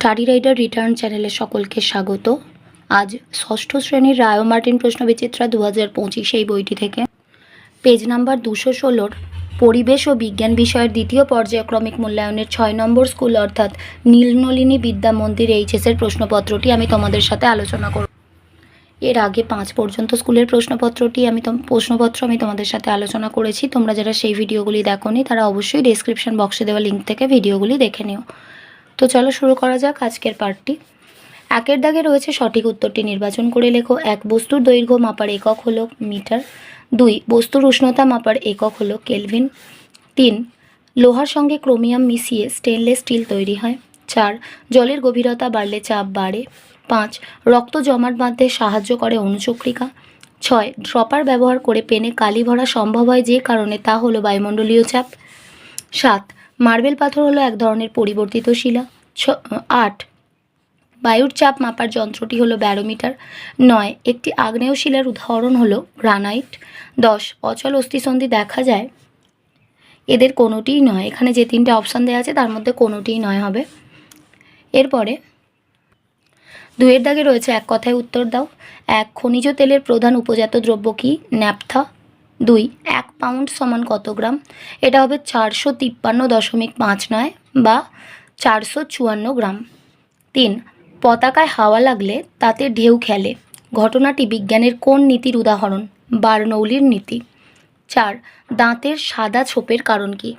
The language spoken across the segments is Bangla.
স্টাডি রাইডার রিটার্ন চ্যানেলে সকলকে স্বাগত। আজ ষষ্ঠ শ্রেণীর রায় ও মার্টিন প্রশ্নবিচিত্রা 2025 এই বইটি থেকে পেজ নাম্বার 216 পরিবেশ ও বিজ্ঞান বিষয়ের দ্বিতীয় পর্যায়ক্রমিক মূল্যায়নের 6 নম্বর স্কুল অর্থাৎ নীলনলিনী বিদ্যা মন্দির এইচএসের প্রশ্নপত্রটি আমি তোমাদের সাথে আলোচনা করব। এর আগে 5 পর্যন্ত স্কুলের প্রশ্নপত্র আমি তোমাদের সাথে আলোচনা করেছি। তোমরা যারা সেই ভিডিওগুলি দেখোনি তারা অবশ্যই ডেসক্রিপশন বক্সে দেওয়া লিঙ্ক থেকে ভিডিওগুলি দেখে নিও। তো চলো শুরু করা যাক আজকের পার্টটি। একের দাগে রয়েছে সঠিক উত্তরটি নির্বাচন করে লেখো। 1 বস্তুর দৈর্ঘ্য মাপার একক হলো মিটার। 2 বস্তুর উষ্ণতা মাপার একক হলো কেলভিন। 3 লোহার সঙ্গে ক্রোমিয়াম মিশিয়ে স্টেনলেস স্টিল তৈরি হয়। 4 জলের গভীরতা বাড়লে চাপ বাড়ে। 5 রক্ত জমাট বাঁধতে সাহায্য করে অণুচক্রিকা। 6 ড্রপার ব্যবহার করে পেনে কালি ভরা সম্ভব হয় যে কারণে তা হলো বায়ুমণ্ডলীয় চাপ। 7 মার্বেল পাথর হলো এক ধরনের পরিবর্তিত শিলা। 8 বায়ুর চাপ মাপার যন্ত্রটি হলো ব্যারোমিটার। 9 একটি আগ্নেয় শিলার উদাহরণ হলো গ্রানাইট। 10 অচল অস্থিসন্ধি দেখা যায়, এদের কোনোটিই নয়। এখানে যে 3টে অপশান দেওয়া আছে তার মধ্যে কোনোটিই নয় হবে। এরপরে 2 দাগে রয়েছে এক কথায় উত্তর দাও। 1 খনিজ তেলের প্রধান উপজাত দ্রব্য কি? ন্যাপথা। 2 1 পাউন্ড সমান কত গ্রাম? এটা হবে 453.59 বা 454 গ্রাম। 3 পতাকায় হাওয়া লাগলে তাতে ঢেউ খেলে, ঘটনাটি বিজ্ঞানের কোন নীতির উদাহরণ? বার্নৌলির নীতি। 4 দাঁতের সাদা ছোপের কারণ কি?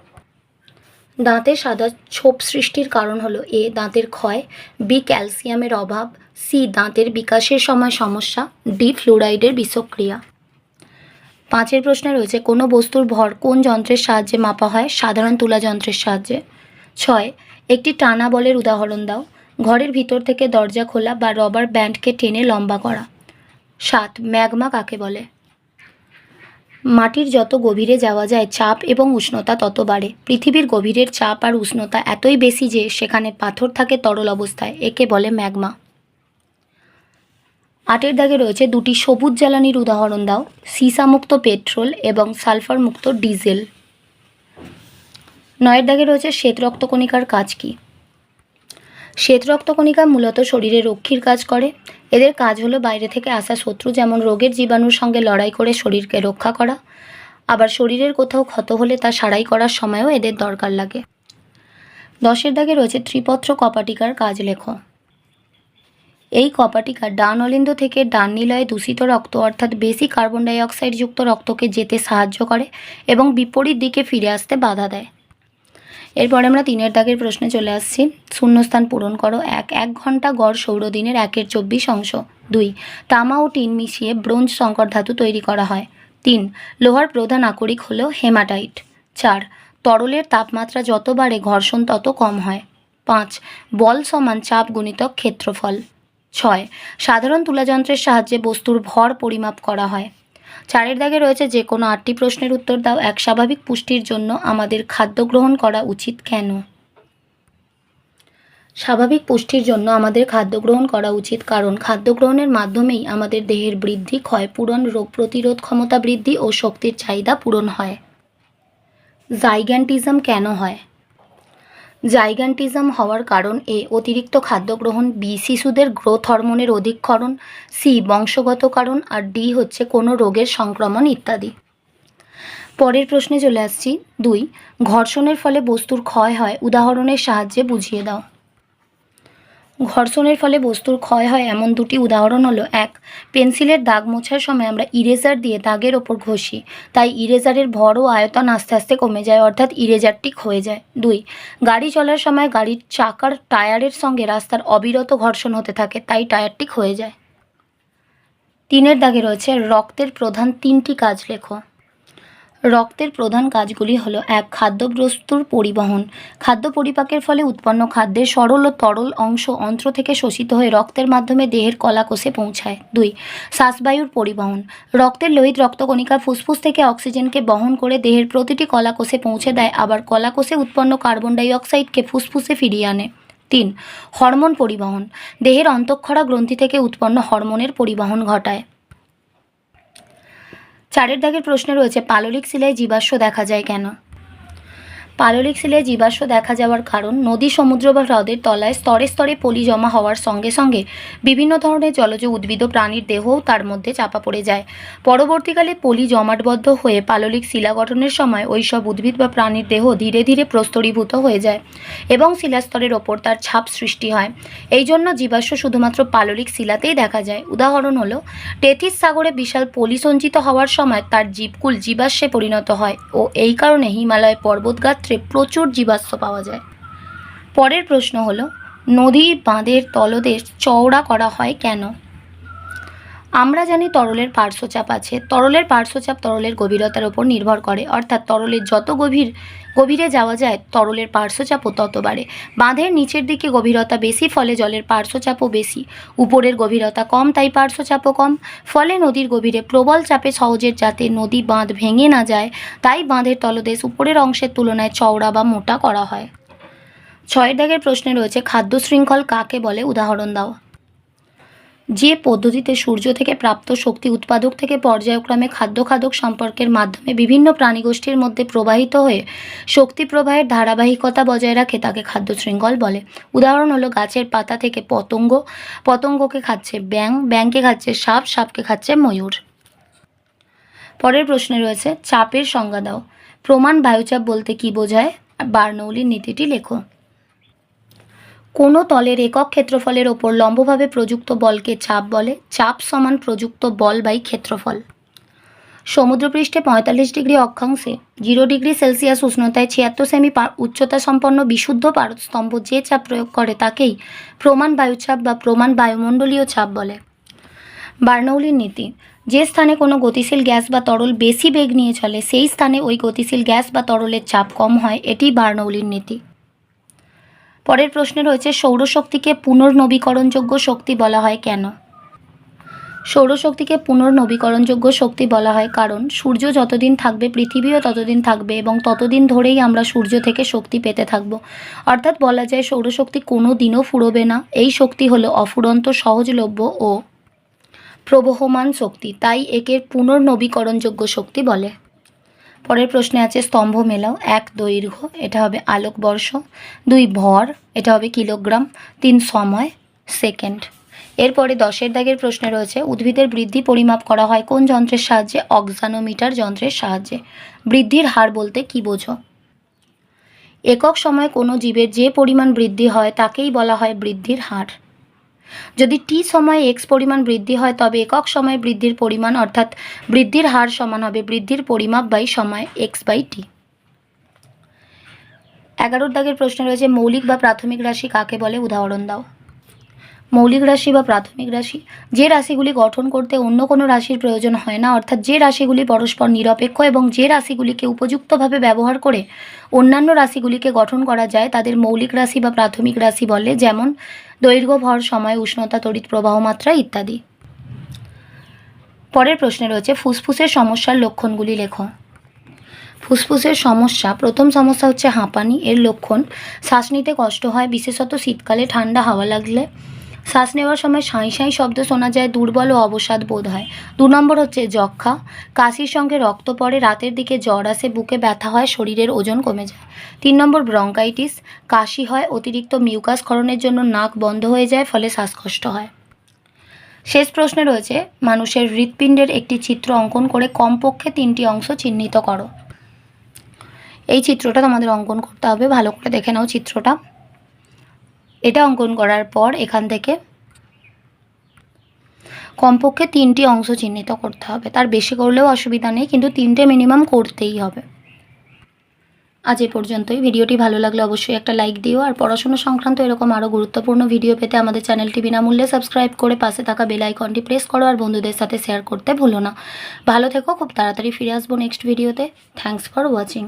দাঁতে সাদা ছোপ সৃষ্টির কারণ হলো এ দাঁতের ক্ষয়, বি ক্যালসিয়ামের অভাব, সি দাঁতের বিকাশের সময় সমস্যা, ডি ফ্লুরাইডের বিষক্রিয়া। 5 প্রশ্নে রয়েছে কোনো বস্তুর ভর কোন যন্ত্রের সাহায্যে মাপা হয়? সাধারণ তুলা যন্ত্রের সাহায্যে। 6 একটি টানা বলের উদাহরণ দাও। ঘরের ভিতর থেকে দরজা খোলা বা রবার ব্যান্ডকে টেনে লম্বা করা। 7 ম্যাগমা কাকে বলে? মাটির যত গভীরে যাওয়া যায় চাপ এবং উষ্ণতা তত বাড়ে। পৃথিবীর গভীরের চাপ আর উষ্ণতা এতই বেশি যে সেখানে পাথর থাকে তরল অবস্থায়, একে বলে ম্যাগমা। 8 দাগে রয়েছে 2টি সবুজ জ্বালানির উদাহরণ দাও। সীসামুক্ত পেট্রোল এবং সালফারমুক্ত ডিজেল। 9 দাগে রয়েছে শ্বেত রক্তকণিকার কাজ কি? শ্বেত রক্তকণিকা মূলত শরীরে রক্ষীর কাজ করে। এদের কাজ হলো বাইরে থেকে আসা শত্রু যেমন রোগের জীবাণুর সঙ্গে লড়াই করে শরীরকে রক্ষা করা, আবার শরীরের কোথাও ক্ষত হলে তা সারাই করার সময়ও এদের দরকার লাগে। 10 দাগে রয়েছে ত্রিপত্র কপাটিকার কাজ লেখো। এই কপাটিকা ডান অলিন্দ থেকে ডান নিলয়ে দূষিত রক্ত অর্থাৎ বেশি কার্বন ডাই অক্সাইড যুক্ত রক্তকে যেতে সাহায্য করে এবং বিপরীত দিকে ফিরে আসতে বাধা দেয়। এরপরে আমরা 3 দাগের প্রশ্নে চলে আসছি। শূন্যস্থান পূরণ করো। 1 ঘন্টা গড় সৌরদিনের 1/24 অংশ। 2 তামা ও টিন মিশিয়ে ব্রোঞ্জ সংকর ধাতু তৈরি করা হয়। 3 লোহার প্রধান আকরিক হলো হেমাটাইট। 4 তরলের তাপমাত্রা যত বাড়ে ঘর্ষণ তত কম হয়। 5 বল সমান চাপ গুণিতক ক্ষেত্রফল। 6 সাধারণ তুলাযন্ত্রের সাহায্যে বস্তুর ভর পরিমাপ করা হয়। 4 দাগে রয়েছে যে কোনো 8টি প্রশ্নের উত্তর দাও। 1 স্বাভাবিক পুষ্টির জন্য আমাদের খাদ্য গ্রহণ করা উচিত কেন? স্বাভাবিক পুষ্টির জন্য আমাদের খাদ্য গ্রহণ করা উচিত কারণ খাদ্য গ্রহণের মাধ্যমেই আমাদের দেহের বৃদ্ধি, ক্ষয়পূরণ, রোগ প্রতিরোধ ক্ষমতা বৃদ্ধি ও শক্তির চাহিদা পূরণ হয়। জাইগ্যান্টিজম কেন হয়? জাইগ্যান্টিজম হওয়ার কারণ এ অতিরিক্ত খাদ্য গ্রহণ, বি শিশুদের গ্রোথ হরমোনের অধিকক্ষরণ, সি বংশগত কারণ আর ডি হচ্ছে কোনো রোগের সংক্রমণ ইত্যাদি। পরের প্রশ্নে চলে আসছি। 2 ঘর্ষণের ফলে বস্তুর ক্ষয় হয় উদাহরণের সাহায্যে বুঝিয়ে দাও। ঘর্ষণের ফলে বস্তুর ক্ষয় হয় এমন 2টি উদাহরণ হলো। 1 পেন্সিলের দাগ মোছার সময় আমরা ইরেজার দিয়ে দাগের ওপর ঘষি, তাই ইরেজারের ভর ও আয়তন আস্তে আস্তে কমে যায় অর্থাৎ ইরেজারটি ক্ষয়ে যায়। 2 গাড়ি চলার সময় গাড়ির চাকার টায়ারের সঙ্গে রাস্তার অবিরত ঘর্ষণ হতে থাকে, তাই টায়ারটি ক্ষয়ে যায়। 3 দাগে রয়েছে রক্তের প্রধান 3টি কাজ লেখো। রক্তের প্রধান কাজগুলি হলো। 1 খাদ্যবস্তুর পরিবহন, খাদ্য পরিপাকের ফলে উৎপন্ন খাদ্যের সরল ও তরল অংশ অন্ত্র থেকে শোষিত হয়ে রক্তের মাধ্যমে দেহের কলাকোষে পৌঁছায়। 2 শ্বাসবায়ুর পরিবহন, রক্তের লোহিত রক্তকণিকা ফুসফুস থেকে অক্সিজেনকে বহন করে দেহের প্রতিটি কলাকোষে পৌঁছে দেয়, আবার কলাকোষে উৎপন্ন কার্বন ডাই অক্সাইডকে ফুসফুসে ফিরিয়ে আনে। 3 হরমোন পরিবহন, দেহের অন্তঃক্ষরা গ্রন্থি থেকে উৎপন্ন হরমোনের পরিবহন ঘটায়। 4 দাগের প্রশ্নে রয়েছে পাললিক শিলায় জীবাশ্ম দেখা যায় কেন? পাললিক শিলায় জীবাশ্ম দেখা যাওয়ার কারণ নদী, সমুদ্র বা হ্রদের তলায় স্তরে স্তরে পলি জমা হওয়ার সঙ্গে সঙ্গে বিভিন্ন ধরনের জলজ উদ্ভিদ ও প্রাণীর দেহও তার মধ্যে চাপা পড়ে যায়। পরবর্তীকালে পলি জমাটবদ্ধ হয়ে পাললিক শিলা গঠনের সময় ওই সব উদ্ভিদ বা প্রাণীর দেহ ধীরে ধীরে প্রস্তরীভূত হয়ে যায় এবং শিলাস্তরের ওপর তার ছাপ সৃষ্টি হয়। এই জন্য জীবাশ্ম শুধুমাত্র পাললিক শিলাতেই দেখা যায়। উদাহরণ হলো টেথিস সাগরে বিশাল পলি সঞ্চিত হওয়ার সময় তার জীবকুল জীবাশ্মে পরিণত হয় ও এই কারণে হিমালয় পর্বতগাত্রে প্রচুর জীবাশ্ম পাওয়া যায়। পরের প্রশ্ন হলো নদী বাঁধের তলদেশ চওড়া করা হয় কেন? আমরা জানি তরলের পার্শ্বচাপ আছে। তরলের পার্শ্বচাপ তরলের গভীরতার উপর নির্ভর করে, অর্থাৎ তরলের যত গভীরে যাওয়া যায় তরলের পার্শ্বচাপও তত বাড়ে। বাঁধের নিচের দিকে গভীরতা বেশি, ফলে জলের পার্শ্বচাপও বেশি। উপরের গভীরতা কম, তাই পার্শ্বচাপও কম। ফলে নদীর গভীরে প্রবল চাপে সহজে যাতে নদী বাঁধ ভেঙে না যায়, তাই বাঁধের তলদেশ উপরের অংশের তুলনায় চওড়া বা মোটা করা হয়। 6 দাগের প্রশ্নে রয়েছে খাদ্য শৃঙ্খল কাকে বলে? উদাহরণ দাও। যে পদ্ধতিতে সূর্য থেকে প্রাপ্ত শক্তি উৎপাদক থেকে পর্যায়ক্রমে খাদ্য সম্পর্কের মাধ্যমে বিভিন্ন প্রাণীগোষ্ঠীর মধ্যে প্রবাহিত হয়ে শক্তি প্রবাহের ধারাবাহিকতা বজায় রাখে তাকে খাদ্য শৃঙ্খল বলে। উদাহরণ হলো গাছের পাতা থেকে পতঙ্গ, পতঙ্গকে খাচ্ছে ব্যাঙ, ব্যাঙকে খাচ্ছে সাপ, সাপকে খাচ্ছে ময়ূর। পরের প্রশ্নে রয়েছে চাপের সংজ্ঞা দাও। প্রমাণ বায়ুচাপ বলতে কি বোঝায়? বার্নৌলির নীতিটি লেখো। কোনো তলের একক ক্ষেত্রফলের ওপর লম্বভাবে প্রযুক্ত বলকে চাপ বলে। চাপ সমান প্রযুক্ত বল বাই ক্ষেত্রফল। সমুদ্রপৃষ্ঠে 45 ডিগ্রি অক্ষাংশে 0 ডিগ্রি সেলসিয়াস উষ্ণতায় 76 সেমি উচ্চতা সম্পন্ন বিশুদ্ধ পারদস্তম্ভ যে চাপ প্রয়োগ করে তাকেই প্রমাণ বায়ুচাপ বা প্রমাণ বায়ুমণ্ডলীয় চাপ বলে। বার্নৌলির নীতি। যে স্থানে কোনো গতিশীল গ্যাস বা তরল বেশি বেগ নিয়ে চলে সেই স্থানে ওই গতিশীল গ্যাস বা তরলের চাপ কম হয়, এটি বার্নৌলির নীতি। পরের প্রশ্নে রয়েছে সৌরশক্তিকে পুনর্নবীকরণযোগ্য শক্তি বলা হয় কেন? সৌরশক্তিকে পুনর্নবীকরণযোগ্য শক্তি বলা হয় কারণ সূর্য যতদিন থাকবে পৃথিবীও ততদিন থাকবে এবং ততদিন ধরেই আমরা সূর্য থেকে শক্তি পেতে থাকব। অর্থাৎ বলা যায় সৌরশক্তি কোনো দিনও ফুরোবে না। এই শক্তি হলো অফুরন্ত, সহজলভ্য ও প্রবহমান শক্তি, তাই একে পুনর্নবীকরণযোগ্য শক্তি বলে। পরের প্রশ্নে আছে স্তম্ভ মেলাও। 1 দৈর্ঘ্য, এটা হবে আলোকবর্ষ। 2 ভর, এটা হবে কিলোগ্রাম। 3 সময়, সেকেন্ড। এরপরে 10 দাগের প্রশ্নে রয়েছে উদ্ভিদের বৃদ্ধি পরিমাপ করা হয় কোন যন্ত্রের সাহায্যে? অক্সানোমিটার যন্ত্রের সাহায্যে। বৃদ্ধির হার বলতে কি বোঝো? একক সময়ে কোনো জীবের যে পরিমাণ বৃদ্ধি হয় তাকেই বলা হয় বৃদ্ধির হার। যদি টি সময়ে এক্স পরিমাণ বৃদ্ধি হয় তবে একক সময়ে বৃদ্ধির পরিমাণ অর্থাৎ বৃদ্ধির হার সমান হবে বৃদ্ধির পরিমাপ বাই সময় এক্স বাই টি। 11 দাগের প্রশ্ন রয়েছে মৌলিক বা প্রাথমিক রাশি কাকে বলে? উদাহরণ দাও। মৌলিক রাশি বা প্রাথমিক রাশি যে রাশিগুলি গঠন করতে অন্য কোনো রাশির প্রয়োজন হয় না, অর্থাৎ যে রাশিগুলি পরস্পর নিরপেক্ষ এবং যে রাশিগুলিকে উপযুক্তভাবে ব্যবহার করে অন্যান্য রাশিগুলিকে গঠন করা যায় তাদের মৌলিক রাশি বা প্রাথমিক রাশি বলে, যেমন দৈর্ঘ্য, ভর, সময়, উষ্ণতা, তড়িৎ প্রবাহ মাত্রা ইত্যাদি। পরের প্রশ্নে রয়েছে ফুসফুসের সমস্যার লক্ষণগুলি লেখো। ফুসফুসের সমস্যা, প্রথম সমস্যা হচ্ছে হাঁপানি। এর লক্ষণ শ্বাস নিতে কষ্ট হয়, বিশেষত শীতকালে ঠান্ডা হাওয়া লাগলে। শ্বাস নেওয়ার সময় সাঁই সাঁই শব্দ শোনা যায়, দুর্বল ও অবসাদ বোধ হয়। 2 নম্বর হচ্ছে যক্ষা, কাশির সঙ্গে রক্ত পড়ে, রাতের দিকে জ্বর আসে, বুকে ব্যথা হয়, শরীরের ওজন কমে যায়। 3 নম্বর ব্রঙ্কাইটিস, কাশি হয়, অতিরিক্ত মিউকাস ক্ষরণের জন্য নাক বন্ধ হয়ে যায়, ফলে শ্বাসকষ্ট হয়। শেষ প্রশ্নে রয়েছে মানুষের হৃৎপিণ্ডের একটি চিত্র অঙ্কন করে কমপক্ষে 3টি অংশ চিহ্নিত করো। এই চিত্রটা তোমাদের অঙ্কন করতে হবে, ভালো করে দেখে নাও চিত্রটা। এটা অঙ্কন করার পর এখান থেকে কমপক্ষে 3টি অংশ চিহ্নিত করতে হবে, তার বেশি করলেও অসুবিধা নেই, কিন্তু 3টে মিনিমাম করতেই হবে। আজ এ পর্যন্তই। ভিডিওটি ভালো লাগলে অবশ্যই একটা লাইক দিও, আর পড়াশোনা সংক্রান্ত এরকম আরও গুরুত্বপূর্ণ ভিডিও পেতে আমাদের চ্যানেলটি বিনামূল্যে সাবস্ক্রাইব করে পাশে থাকা বেল আইকনটি প্রেস করো, আর বন্ধুদের সাথে শেয়ার করতে ভুলো না। ভালো থেকো, খুব তাড়াতাড়ি ফিরে আসবো নেক্সট ভিডিওতে। Thanks for watching.